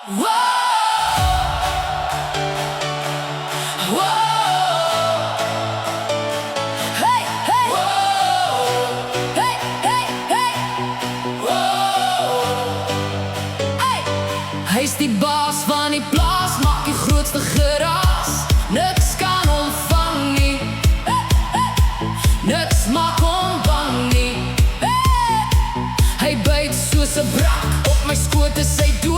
Hij is die baas van die plaas, maak die grootste geraas. Niks kan hom vang nie, niks maak hom bang nie. Hy byt soos 'n brak, op my skoot is sy dood.